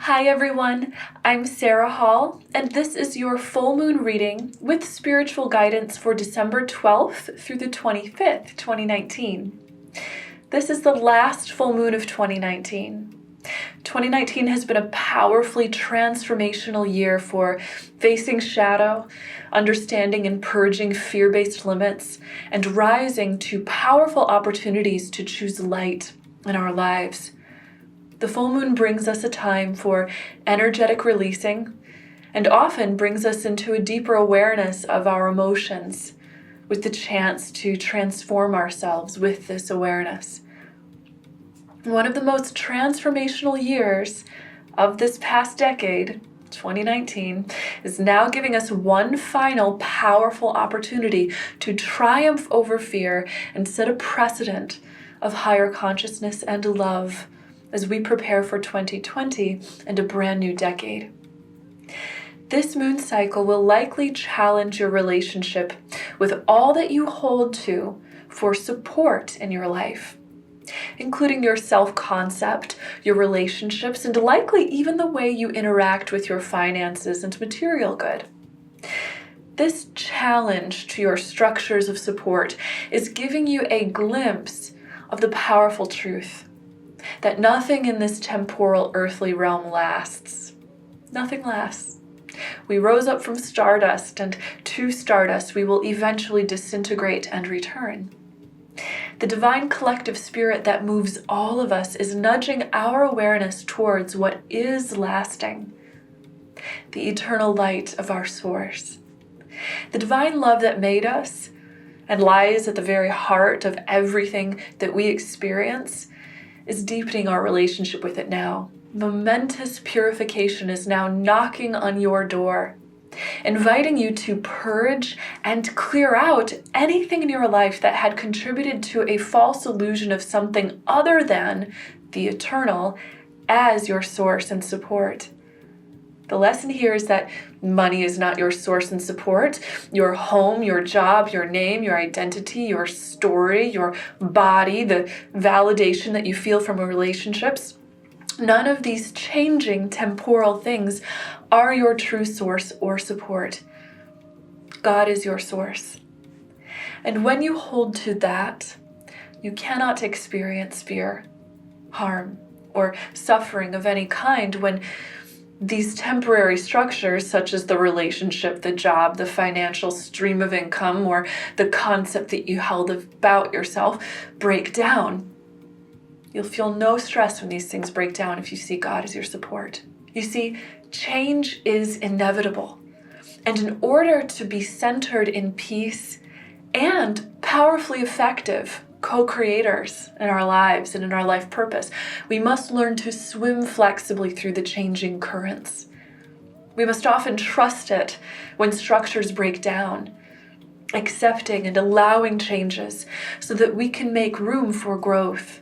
Hi everyone, I'm Sarah Hall, and this is your full moon reading with spiritual guidance for December 12th through the 25th, 2019. This is the last full moon of 2019. 2019 has been a powerfully transformational year for facing shadow, understanding and purging fear-based limits, and rising to powerful opportunities to choose light in our lives. The full moon brings us a time for energetic releasing and often brings us into a deeper awareness of our emotions with the chance to transform ourselves with this awareness. One of the most transformational years of this past decade, 2019, is now giving us one final powerful opportunity to triumph over fear and set a precedent of higher consciousness and love as we prepare for 2020 and a brand new decade. This moon cycle will likely challenge your relationship with all that you hold to for support in your life, including your self-concept, your relationships, and likely even the way you interact with your finances and material good. This challenge to your structures of support is giving you a glimpse of the powerful truth that nothing in this temporal earthly realm lasts. Nothing lasts. We rose up from stardust, and to stardust we will eventually disintegrate and return. The divine collective spirit that moves all of us is nudging our awareness towards what is lasting, the eternal light of our source. The divine love that made us and lies at the very heart of everything that we experience is deepening our relationship with it now. Momentous purification is now knocking on your door, inviting you to purge and clear out anything in your life that had contributed to a false illusion of something other than the eternal as your source and support. The lesson here is that money is not your source and support. Your home, your job, your name, your identity, your story, your body, the validation that you feel from relationships, none of these changing temporal things are your true source or support. God is your source. And when you hold to that, you cannot experience fear, harm, or suffering of any kind when these temporary structures, such as the relationship, the job, the financial stream of income, or the concept that you held about yourself, break down. You'll feel no stress when these things break down if you see God as your support. You see, change is inevitable. And in order to be centered in peace and powerfully effective co-creators in our lives and in our life purpose, we must learn to swim flexibly through the changing currents. We must often trust it when structures break down, accepting and allowing changes so that we can make room for growth,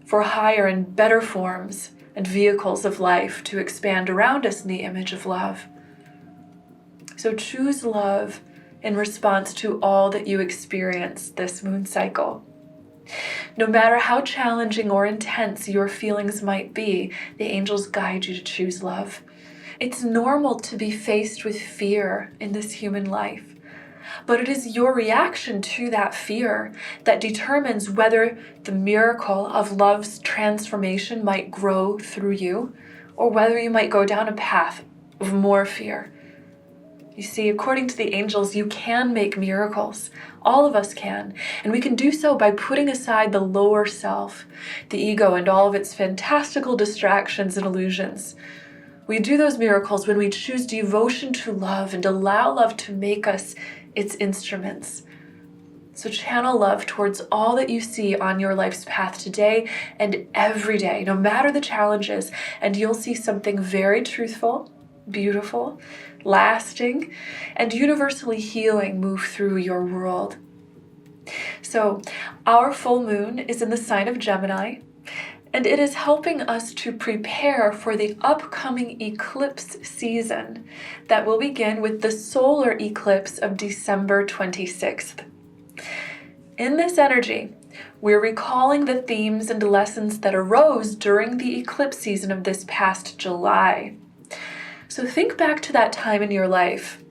for higher and better forms and vehicles of life to expand around us in the image of love. So choose love in response to all that you experience this moon cycle. No matter how challenging or intense your feelings might be, the angels guide you to choose love. It's normal to be faced with fear in this human life, but it is your reaction to that fear that determines whether the miracle of love's transformation might grow through you, or whether you might go down a path of more fear. You see, according to the angels, you can make miracles. All of us can. And we can do so by putting aside the lower self, the ego, and all of its fantastical distractions and illusions. We do those miracles when we choose devotion to love and allow love to make us its instruments. So channel love towards all that you see on your life's path today and every day, no matter the challenges, and you'll see something very truthful, beautiful, lasting, and universally healing move through your world. So our full moon is in the sign of Gemini, and it is helping us to prepare for the upcoming eclipse season that will begin with the solar eclipse of December 26th. In this energy, We're recalling the themes and lessons that arose during the eclipse season of this past July. So think back to that time in your life.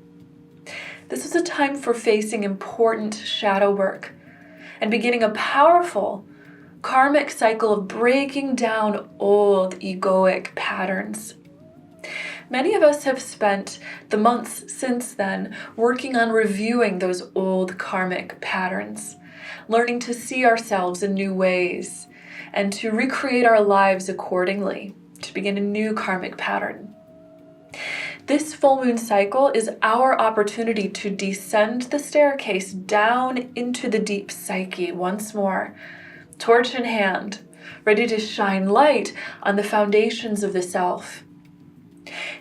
This is a time for facing important shadow work and beginning a powerful karmic cycle of breaking down old egoic patterns. Many of us have spent the months since then working on reviewing those old karmic patterns, learning to see ourselves in new ways, and to recreate our lives accordingly, to begin a new karmic pattern. This full moon cycle is our opportunity to descend the staircase down into the deep psyche once more, torch in hand, ready to shine light on the foundations of the self.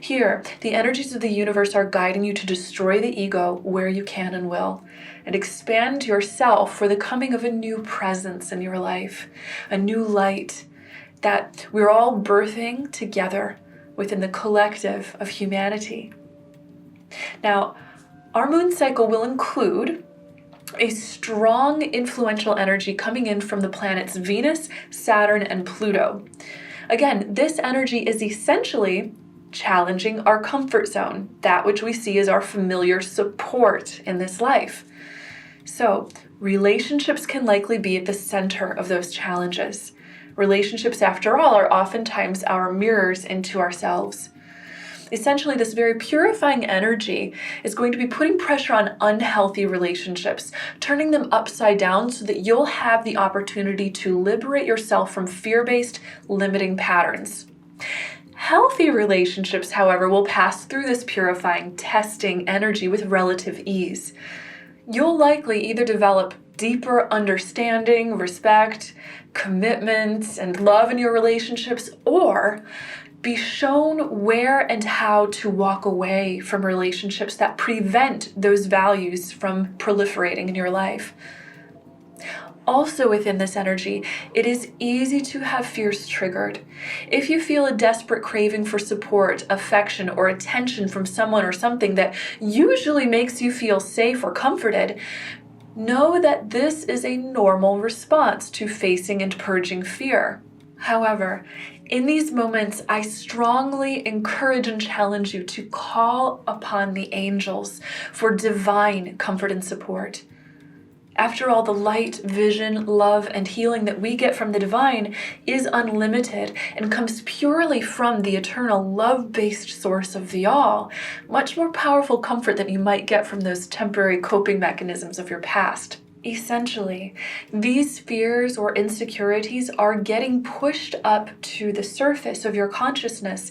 Here, the energies of the universe are guiding you to destroy the ego where you can and will, and expand yourself for the coming of a new presence in your life, a new light that we're all birthing together within the collective of humanity. Now, our moon cycle will include a strong influential energy coming in from the planets Venus, Saturn, and Pluto. Again, this energy is essentially challenging our comfort zone, that which we see as our familiar support in this life. So, relationships can likely be at the center of those challenges. Relationships, after all, are oftentimes our mirrors into ourselves. Essentially, this very purifying energy is going to be putting pressure on unhealthy relationships, turning them upside down so that you'll have the opportunity to liberate yourself from fear-based, limiting patterns. Healthy relationships, however, will pass through this purifying, testing energy with relative ease. You'll likely either develop deeper understanding, respect, commitments, and love in your relationships, or be shown where and how to walk away from relationships that prevent those values from proliferating in your life. Also within this energy, it is easy to have fears triggered. If you feel a desperate craving for support, affection, or attention from someone or something that usually makes you feel safe or comforted, know that this is a normal response to facing and purging fear. However, in these moments, I strongly encourage and challenge you to call upon the angels for divine comfort and support. After all, the light, vision, love, and healing that we get from the divine is unlimited and comes purely from the eternal love-based source of the all, much more powerful comfort than you might get from those temporary coping mechanisms of your past. Essentially, these fears or insecurities are getting pushed up to the surface of your consciousness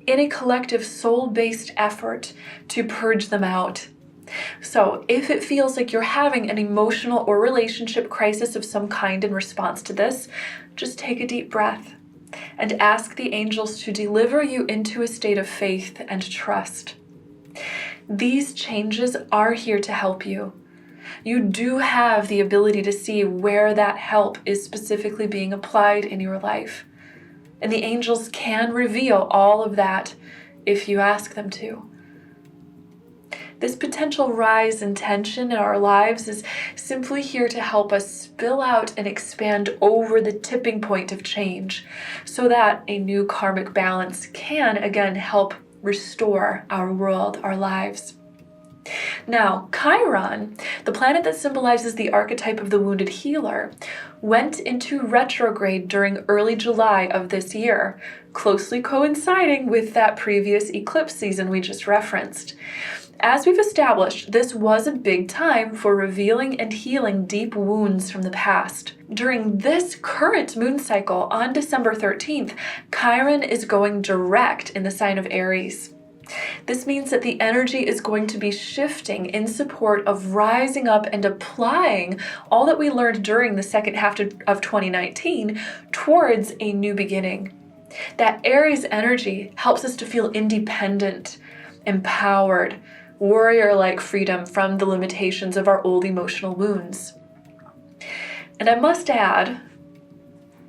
in a collective soul-based effort to purge them out. So if it feels like you're having an emotional or relationship crisis of some kind in response to this, just take a deep breath and ask the angels to deliver you into a state of faith and trust. These changes are here to help you. You do have the ability to see where that help is specifically being applied in your life. And the angels can reveal all of that if you ask them to. This potential rise in tension in our lives is simply here to help us spill out and expand over the tipping point of change so that a new karmic balance can again help restore our world, our lives. Now, Chiron, the planet that symbolizes the archetype of the wounded healer, went into retrograde during early July of this year, closely coinciding with that previous eclipse season we just referenced. As we've established, this was a big time for revealing and healing deep wounds from the past. During this current moon cycle on December 13th, Chiron is going direct in the sign of Aries. This means that the energy is going to be shifting in support of rising up and applying all that we learned during the second half of 2019 towards a new beginning. That Aries energy helps us to feel independent, empowered, warrior-like freedom from the limitations of our old emotional wounds. And I must add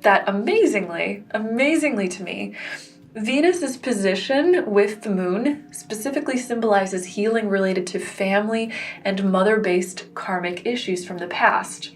that amazingly to me, Venus's position with the moon specifically symbolizes healing related to family and mother-based karmic issues from the past.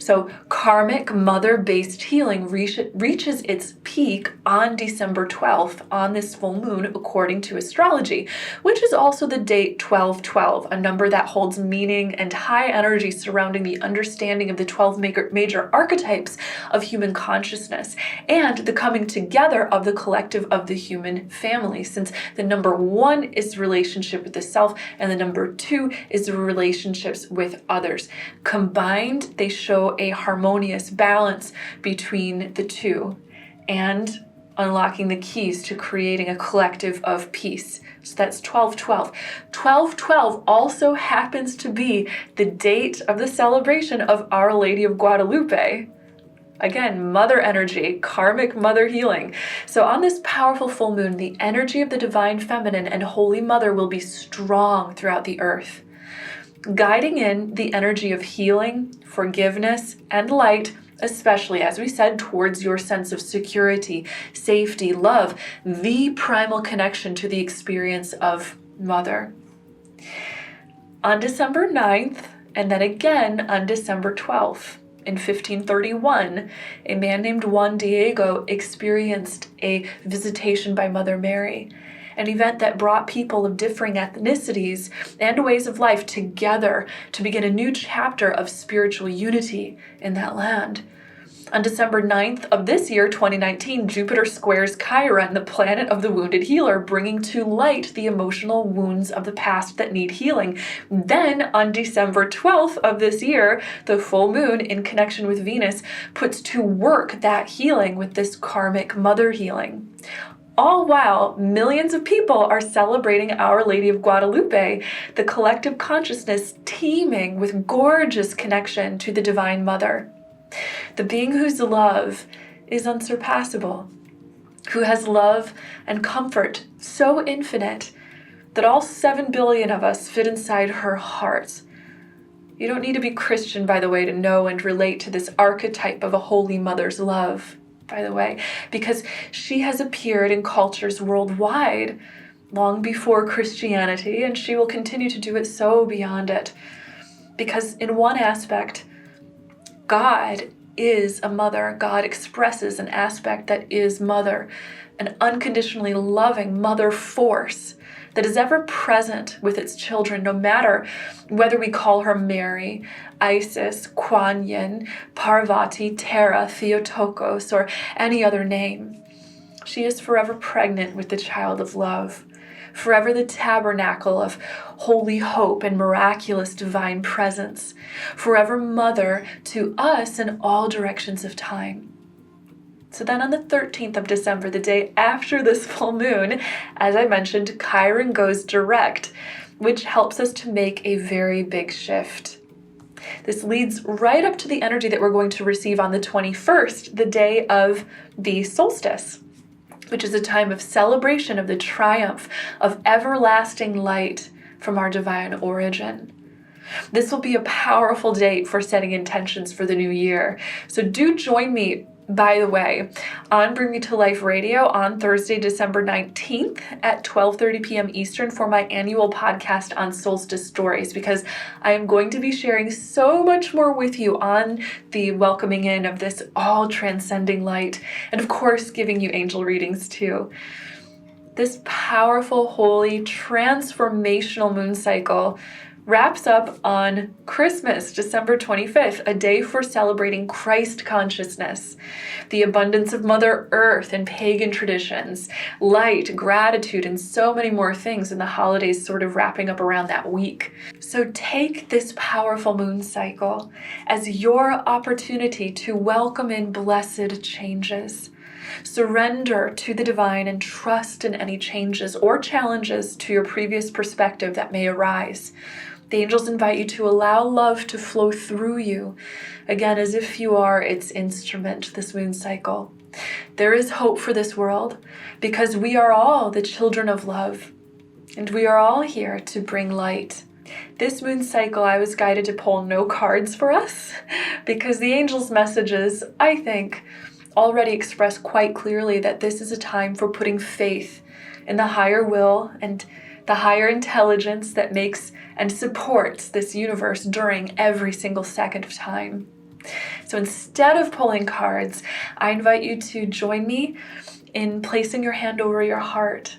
So karmic mother-based healing reaches its peak on December 12th on this full moon according to astrology, which is also the date 1212, a number that holds meaning and high energy surrounding the understanding of the 12 major archetypes of human consciousness and the coming together of the collective of the human family, since the number 1 is relationship with the self and the number 2 is the relationships with others. Combined, they show a harmonious balance between the two and unlocking the keys to creating a collective of peace. So that's 1212. 1212 also happens to be the date of the celebration of Our Lady of Guadalupe. Again, mother energy, karmic mother healing. So on this powerful full moon, the energy of the divine feminine and Holy Mother will be strong throughout the earth, guiding in the energy of healing, forgiveness, and light, especially, as we said, towards your sense of security, safety, love, the primal connection to the experience of mother. On December 9th, and then again on December 12th, in 1531, a man named Juan Diego experienced a visitation by Mother Mary, an event that brought people of differing ethnicities and ways of life together to begin a new chapter of spiritual unity in that land. On December 9th of this year, 2019, Jupiter squares Chiron, the planet of the wounded healer, bringing to light the emotional wounds of the past that need healing. Then, on December 12th of this year, the full moon, in connection with Venus, puts to work that healing with this karmic mother healing. All while millions of people are celebrating Our Lady of Guadalupe, the collective consciousness teeming with gorgeous connection to the Divine Mother, the being whose love is unsurpassable, who has love and comfort so infinite that all 7 billion of us fit inside her heart. You don't need to be Christian, by the way, to know and relate to this archetype of a Holy Mother's love, by the way, because she has appeared in cultures worldwide long before Christianity, and she will continue to do it so beyond it. Because in one aspect, God is a mother. God expresses an aspect that is mother, an unconditionally loving mother force that is ever present with its children, no matter whether we call her Mary, Isis, Kuan Yin, Parvati, Tara, Theotokos, or any other name. She is forever pregnant with the child of love, forever the tabernacle of holy hope and miraculous divine presence, forever mother to us in all directions of time. So then on the 13th of December, the day after this full moon, as I mentioned, Chiron goes direct, which helps us to make a very big shift. This leads right up to the energy that we're going to receive on the 21st, the day of the solstice, which is a time of celebration of the triumph of everlasting light from our divine origin. This will be a powerful date for setting intentions for the new year. So do join me, by the way, on Bring Me to Life Radio on Thursday, December 19th at 12:30 p.m. Eastern for my annual podcast on solstice stories, because I am going to be sharing so much more with you on the welcoming in of this all-transcending light, and of course, giving you angel readings too. This powerful, holy, transformational moon cycle wraps up on Christmas, December 25th, a day for celebrating Christ consciousness, the abundance of Mother Earth and pagan traditions, light, gratitude, and so many more things in the holidays sort of wrapping up around that week. So take this powerful moon cycle as your opportunity to welcome in blessed changes. Surrender to the divine and trust in any changes or challenges to your previous perspective that may arise. The angels invite you to allow love to flow through you, again, as if you are its instrument, this moon cycle. There is hope for this world because we are all the children of love, and we are all here to bring light. This moon cycle, I was guided to pull no cards for us because the angels' messages, I think, already express quite clearly that this is a time for putting faith in the higher will and the higher intelligence that makes and supports this universe during every single second of time. So instead of pulling cards, I invite you to join me in placing your hand over your heart,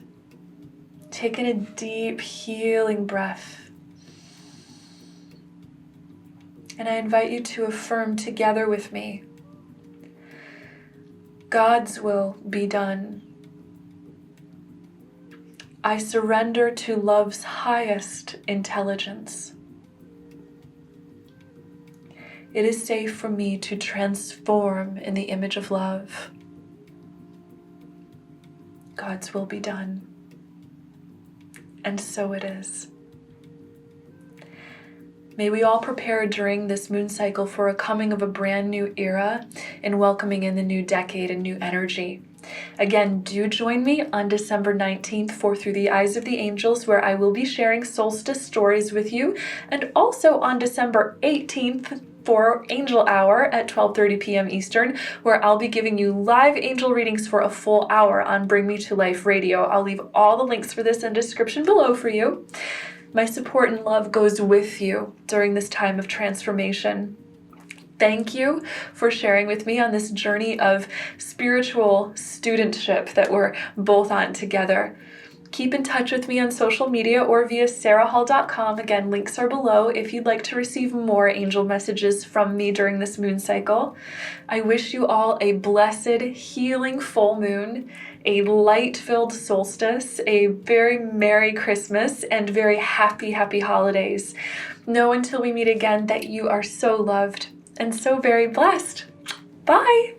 taking a deep healing breath. And I invite you to affirm together with me, God's will be done. I surrender to love's highest intelligence. It is safe for me to transform in the image of love. God's will be done. And so it is. May we all prepare during this moon cycle for a coming of a brand new era and welcoming in the new decade and new energy. Again, do join me on December 19th for Through the Eyes of the Angels, where I will be sharing solstice stories with you, and also on December 18th for Angel Hour at 12:30 p.m. Eastern, where I'll be giving you live angel readings for a full hour on Bring Me to Life Radio. I'll leave all the links for this in the description below for you. My support and love goes with you during this time of transformation. Thank you for sharing with me on this journey of spiritual studentship that we're both on together. Keep in touch with me on social media or via sarahhall.com. Again, links are below if you'd like to receive more angel messages from me during this moon cycle. I wish you all a blessed, healing full moon, a light-filled solstice, a very Merry Christmas, and very happy, happy holidays. Know until we meet again that you are so loved and so very blessed. Bye!